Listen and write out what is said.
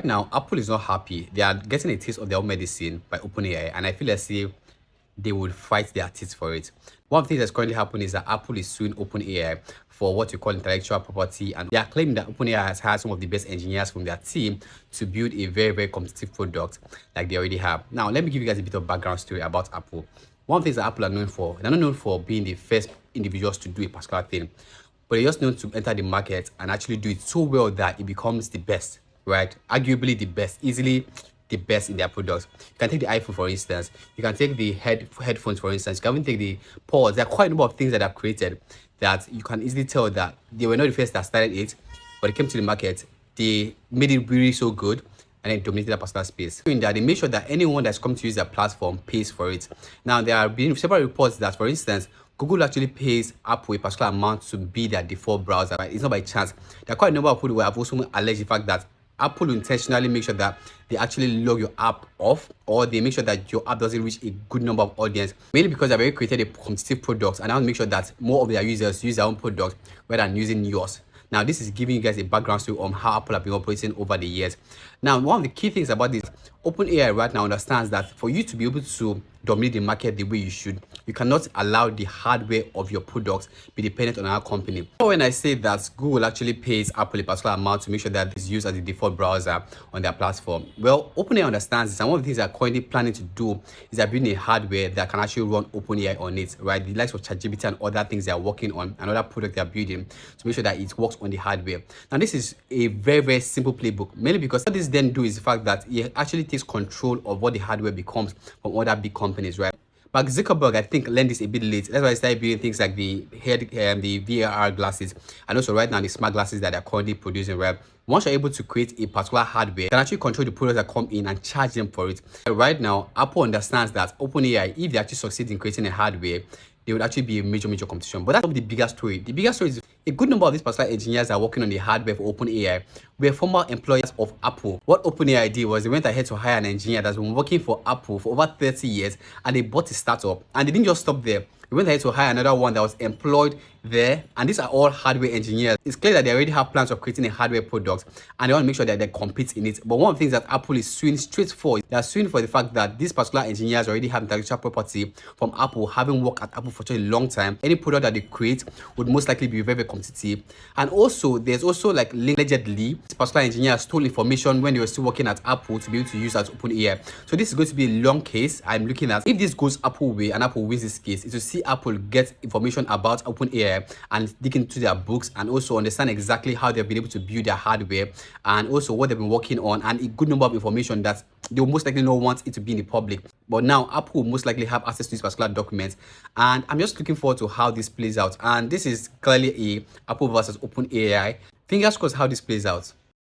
Now, Apple is not happy. They are getting a taste of their own medicine by OpenAI, and I feel as if they would fight their teeth for it. One of the things that's currently happening is that Apple is suing OpenAI for what you call intellectual property, and they are claiming that OpenAI has hired some of the best engineers from their team to build a very, very competitive product like they already have. Now, let me give you guys a bit of background story about Apple. One of the things that Apple are known for, they're not known for being the first individuals to do a particular thing, but they're just known to enter the market and actually do it so well that it becomes the best, right? Arguably the best, easily the best in their products. You can take the iPhone, for instance. You can take the headphones, for instance. You can even take the pods. There are quite a number of things that I've created that you can easily tell that they were not the first that started it, but it came to the market. They made it really so good and then dominated that particular space. Doing that, they make sure that anyone that's come to use their platform pays for it. Now, there have been several reports that, for instance, Google actually pays Apple a particular amount to be their default browser. Right? It's not by chance. There are quite a number of people who have also alleged the fact that Apple will intentionally make sure that they actually log your app off, or they make sure that your app doesn't reach a good number of audience, mainly because they've already created a competitive product and I want to make sure that more of their users use their own product rather than using yours. Now, this is giving you guys a background story on how Apple have been operating over the years. Now, one of the key things about this, OpenAI right now understands that for you to be able to dominate the market the way you should, you cannot allow the hardware of your products be dependent on another company. So when I say that Google actually pays Apple a particular amount to make sure that it's used as the default browser on their platform, well, OpenAI understands this, and one of the things they're currently planning to do is they're building a hardware that can actually run OpenAI on it, right? The likes of ChatGPT and other things they're working on, another product they're building to make sure that it works on the hardware. Now, this is a very, very simple playbook, mainly because what this then do is the fact that it actually takes control of what the hardware becomes from other big companies, right? But Zuckerberg, I think, learned this a bit late. That's why I started building things like the VAR glasses, and also right now the smart glasses that they're currently producing, right? Once you're able to create a particular hardware, you can actually control the products that come in and charge them for it. Right now, Apple understands that OpenAI, if they actually succeed in creating a hardware, they would actually be a major competition. But that's not the bigger story. The bigger story is a good number of these particular engineers that are working on the hardware for OpenAI were former employees of Apple. What OpenAI did was they went ahead to hire an engineer that's been working for Apple for over 30 years, and they bought a startup. And they didn't just stop there. They went ahead to hire another one that was employed there, and these are all hardware engineers. It's clear that they already have plans of creating a hardware product, and they want to make sure that they compete in it. But one of the things that Apple is suing straight for, they are suing for the fact that these particular engineers already have intellectual property from Apple, having worked at Apple for such a long time. Any product that they create would most likely be very, very competitive. And also, there's also like allegedly, this particular engineer stole information when they were still working at Apple to be able to use that OpenAI. So this is going to be a long case. I'm looking at, if this goes Apple way and Apple wins this case, is to see Apple get information about OpenAI and dig into their books and also understand exactly how they've been able to build their hardware and also what they've been working on, and a good number of information that they will most likely not want it to be in the public. But now Apple will most likely have access to these particular documents, and I'm just looking forward to how this plays out. And this is clearly a Apple versus OpenAI. Fingers crossed how this plays out.